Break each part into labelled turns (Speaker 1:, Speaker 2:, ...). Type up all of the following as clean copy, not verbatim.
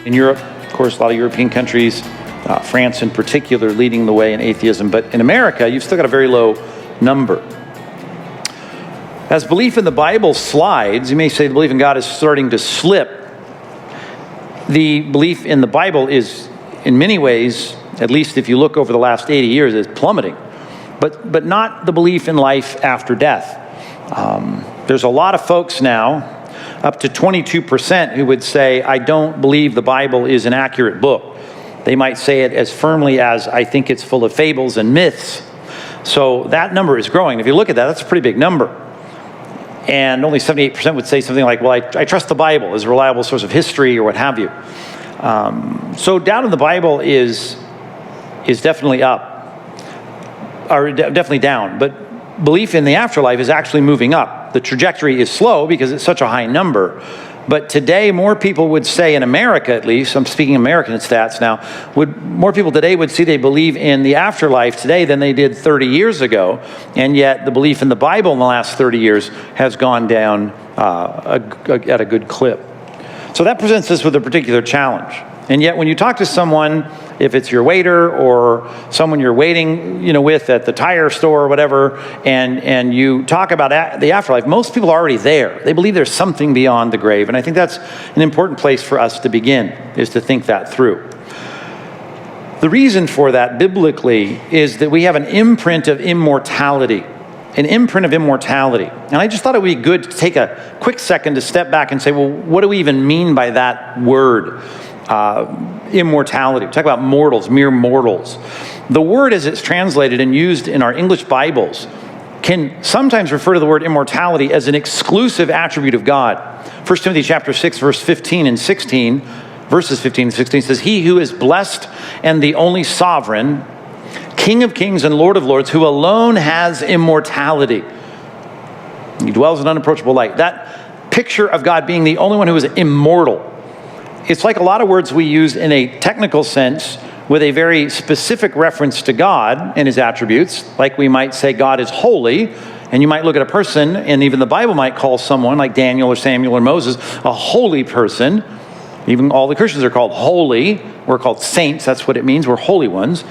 Speaker 1: In Europe, of course, a lot of European countries, France in particular, leading the way in atheism. But in America, you've still got a very low number. As belief in the Bible slides, you may say the belief in God is starting to slip. The belief in the Bible is, in many ways, at least if you look over the last 80 years, is plummeting. But not the belief in life after death. There's a lot of folks now, up to 22%, who would say, I don't believe the Bible is an accurate book. They might say it as firmly as, I think it's full of fables and myths. So that number is growing. If you look at that, that's a pretty big number. And only 78% would say something like, well, I trust the Bible as a reliable source of history or what have you. So doubt in the Bible is definitely up, or definitely down. But belief in the afterlife is actually moving up. The trajectory is slow because it's such a high number. But today, more people would say, in America at least, I'm speaking American stats now, more people today would say they believe in the afterlife today than they did 30 years ago. And yet the belief in the Bible in the last 30 years has gone down at a good clip. So that presents us with a particular challenge. And yet when you talk to someone, if it's your waiter or someone you're waiting, with at the tire store or whatever, and you talk about the afterlife, most people are already there. They believe there's something beyond the grave. And I think that's an important place for us to begin, is to think that through. The reason for that biblically is that we have an imprint of immortality. An imprint of immortality. And I just thought it would be good to take a quick second to step back and say, well, what do we even mean by that word? Immortality. We talk about mortals, mere mortals. The word as it's translated and used in our English Bibles can sometimes refer to the word immortality as an exclusive attribute of God. 1 Timothy chapter 6, verses 15 and 16 says, He who is blessed and the only sovereign, King of kings and Lord of lords, who alone has immortality. He dwells in unapproachable light. That picture of God being the only one who is immortal. It's like a lot of words we use in a technical sense with a very specific reference to God and his attributes. Like we might say God is holy, and you might look at a person, and even the Bible might call someone like Daniel or Samuel or Moses a holy person. Even all the Christians are called holy. We're called saints. That's what it means. We're holy ones.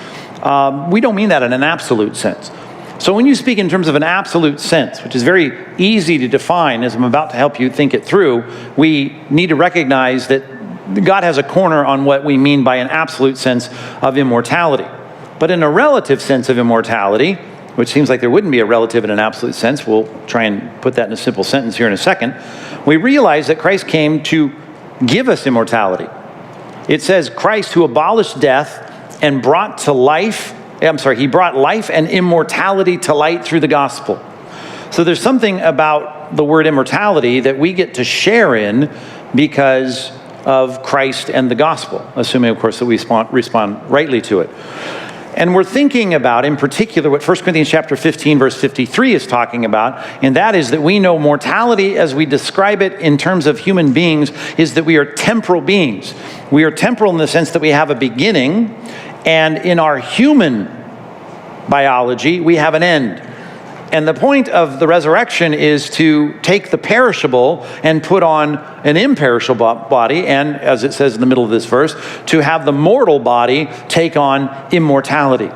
Speaker 1: We don't mean that in an absolute sense. So when you speak in terms of an absolute sense, which is very easy to define, as I'm about to help you think it through, we need to recognize that God has a corner on what we mean by an absolute sense of immortality. But in a relative sense of immortality, which seems like there wouldn't be a relative in an absolute sense, we'll try and put that in a simple sentence here in a second, we realize that Christ came to give us immortality. It says Christ, who abolished death and brought life and immortality to light through the gospel. So there's something about the word immortality that we get to share in because of Christ and the gospel, assuming, of course, that we respond rightly to it. And we're thinking about, in particular, what 1 Corinthians chapter 15, verse 53 is talking about, and that is that we know mortality, as we describe it in terms of human beings, is that we are temporal beings. We are temporal in the sense that we have a beginning, and in our human biology, we have an end. And the point of the resurrection is to take the perishable and put on an imperishable body, and as it says in the middle of this verse, to have the mortal body take on immortality.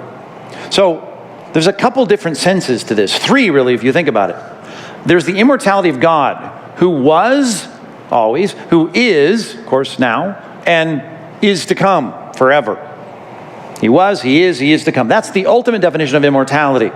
Speaker 1: So there's a couple different senses to this. Three, really, if you think about it. There's the immortality of God, who was always, who is, of course, now, and is to come forever. He was, he is to come. That's the ultimate definition of immortality.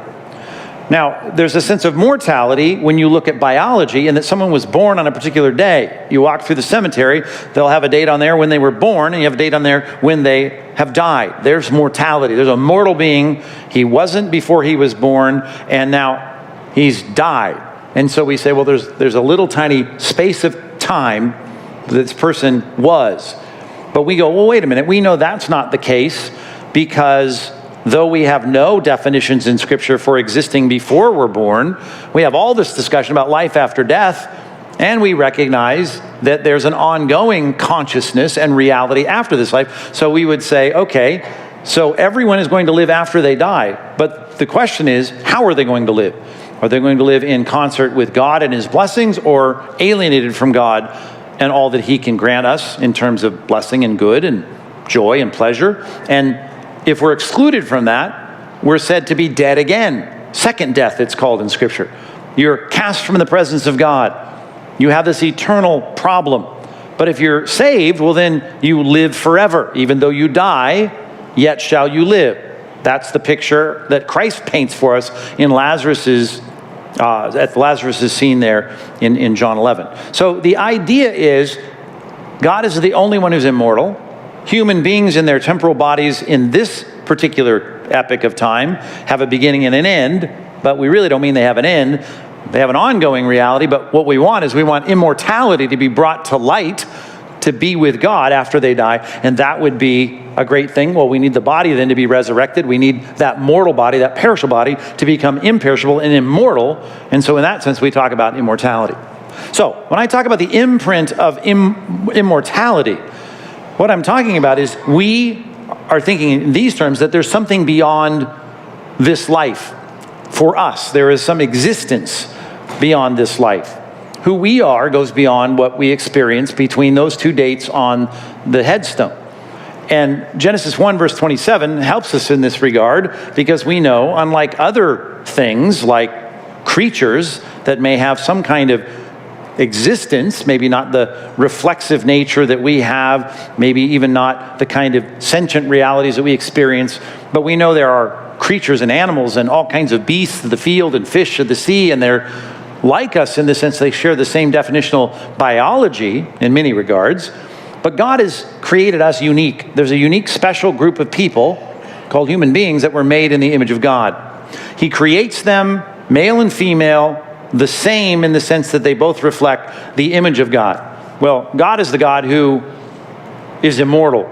Speaker 1: Now, there's a sense of mortality when you look at biology, and that someone was born on a particular day. You walk through the cemetery, they'll have a date on there when they were born, and you have a date on there when they have died. There's mortality. There's a mortal being. He wasn't before he was born, and now he's died. And so we say, well, there's a little tiny space of time that this person was. But we go, well, wait a minute. We know that's not the case, because though we have no definitions in Scripture for existing before we're born, we have all this discussion about life after death, and we recognize that there's an ongoing consciousness and reality after this life. So we would say, okay, so everyone is going to live after they die. But the question is, how are they going to live? Are they going to live in concert with God and his blessings, or alienated from God and all that he can grant us in terms of blessing and good and joy and pleasure. And if we're excluded from that, we're said to be dead again. Second death, it's called in Scripture. You're cast from the presence of God. You have this eternal problem. But if you're saved, well, then you live forever. Even though you die, yet shall you live. That's the picture that Christ paints for us in Lazarus's scene there in John 11. So the idea is God is the only one who's immortal. Human beings in their temporal bodies in this particular epoch of time have a beginning and an end, but we really don't mean they have an end. They have an ongoing reality, but what we want is we want immortality to be brought to light, to be with God after they die, and that would be a great thing. Well, we need the body then to be resurrected. We need that mortal body, that perishable body, to become imperishable and immortal, and so in that sense, we talk about immortality. So, when I talk about the imprint of immortality, what I'm talking about is we are thinking in these terms that there's something beyond this life for us. There is some existence beyond this life. Who we are goes beyond what we experience between those two dates on the headstone. And Genesis 1 verse 27 helps us in this regard because we know, unlike other things like creatures that may have some kind of existence, maybe not the reflexive nature that we have, maybe even not the kind of sentient realities that we experience, but we know there are creatures and animals and all kinds of beasts of the field and fish of the sea, and they're like us in the sense they share the same definitional biology in many regards. But God has created us unique. There's a unique special group of people called human beings that were made in the image of God. He creates them, male and female, the same in the sense that they both reflect the image of God. Well, God is the God who is immortal.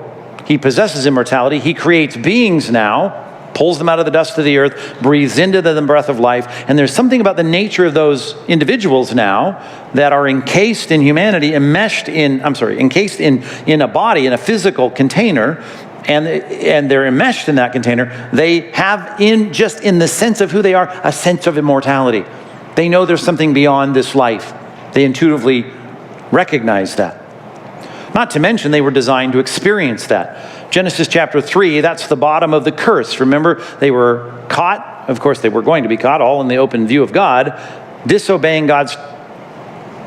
Speaker 1: He possesses immortality. He creates beings now, pulls them out of the dust of the earth, breathes into them the breath of life. And there's something about the nature of those individuals now that are encased in humanity, encased in a body, in a physical container, and they're enmeshed in that container. They have in the sense of who they are, a sense of immortality. They know there's something beyond this life. They intuitively recognize that. Not to mention they were designed to experience that. Genesis chapter 3, that's the bottom of the curse. Remember, they were caught. Of course, they were going to be caught, all in the open view of God, disobeying God's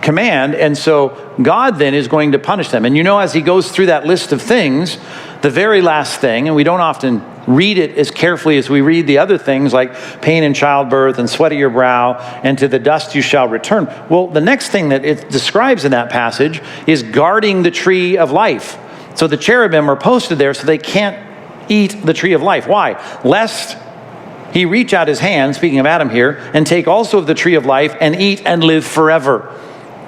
Speaker 1: command. And so God then is going to punish them. And you know, as he goes through that list of things, the very last thing, and we don't often read it as carefully as we read the other things like pain in childbirth and sweat of your brow and to the dust you shall return. Well, the next thing that it describes in that passage is guarding the tree of life. So the cherubim are posted there so they can't eat the tree of life. Why? Lest he reach out his hand, speaking of Adam here, and take also of the tree of life and eat and live forever.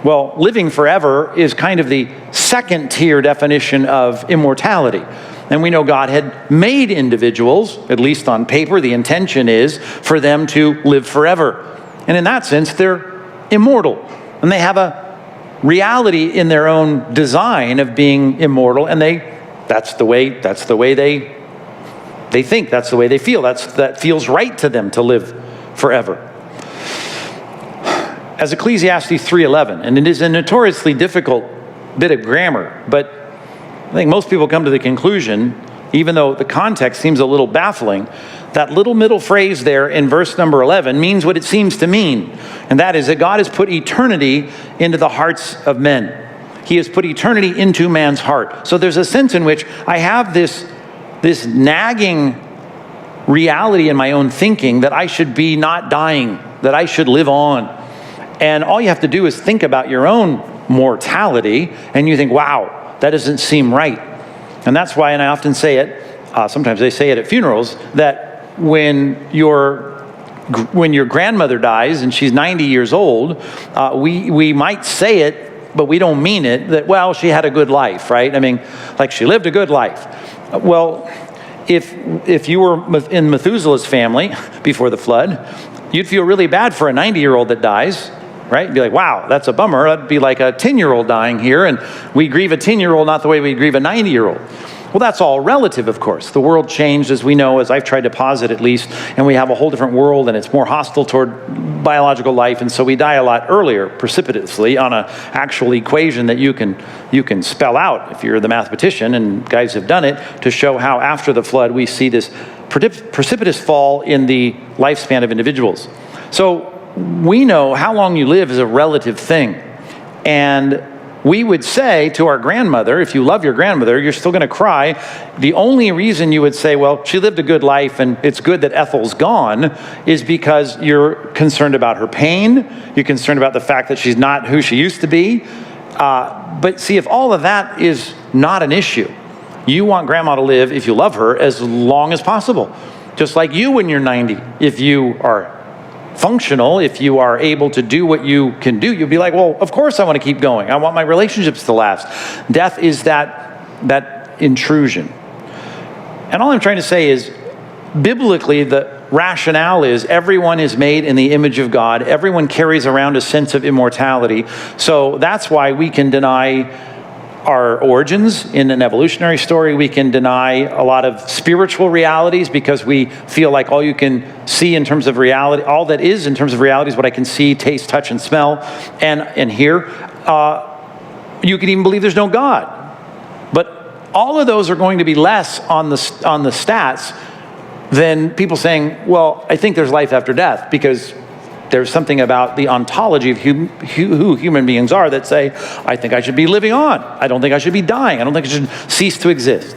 Speaker 1: Well, living forever is kind of the second tier definition of immortality. And we know God had made individuals, at least on paper, the intention is for them to live forever. And in that sense, they're immortal. And they have a reality in their own design of being immortal. And that's the way they think, that's the way they feel. That feels right to them to live forever. As Ecclesiastes 3:11, and it is a notoriously difficult bit of grammar, but I think most people come to the conclusion, even though the context seems a little baffling, that little middle phrase there in verse number 11 means what it seems to mean. And that is that God has put eternity into the hearts of men. He has put eternity into man's heart. So there's a sense in which I have this nagging reality in my own thinking that I should be not dying, that I should live on. And all you have to do is think about your own mortality, and you think, wow, that doesn't seem right. And that's why, and I often say it, sometimes they say it at funerals, that when your grandmother dies and she's 90 years old, we might say it, but we don't mean it, that, well, she had a good life, right? I mean, like she lived a good life. Well, if you were in Methuselah's family before the flood, you'd feel really bad for a 90-year-old that dies, right? You'd be like, wow, that's a bummer. That'd be like a 10-year-old dying here, and we grieve a 10-year-old not the way we grieve a 90-year-old. Well, that's all relative, of course. The world changed, as we know, as I've tried to posit at least, and we have a whole different world, and it's more hostile toward biological life, and so we die a lot earlier, precipitously, on an actual equation that you can spell out if you're the mathematician, and guys have done it, to show how after the flood we see this precipitous fall in the lifespan of individuals. So we know how long you live is a relative thing. And we would say to our grandmother, if you love your grandmother, you're still going to cry. The only reason you would say, well, she lived a good life and it's good that Ethel's gone, is because you're concerned about her pain. You're concerned about the fact that she's not who she used to be. But see, if all of that is not an issue, you want grandma to live, if you love her, as long as possible. Just like you when you're 90, if you are functional, if you are able to do what you can do, you'll be like, well, of course I want to keep going. I want my relationships to last. Death is that intrusion. And all I'm trying to say is, biblically, the rationale is everyone is made in the image of God. Everyone carries around a sense of immortality. So that's why we can deny our origins in an evolutionary story. We can deny a lot of spiritual realities because we feel like all you can see in terms of reality, all that is in terms of reality is what I can see, taste, touch, and smell, and hear. You can even believe there's no God. But all of those are going to be less on the stats than people saying, well, I think there's life after death, because there's something about the ontology of who human beings are that say, I think I should be living on. I don't think I should be dying. I don't think I should cease to exist.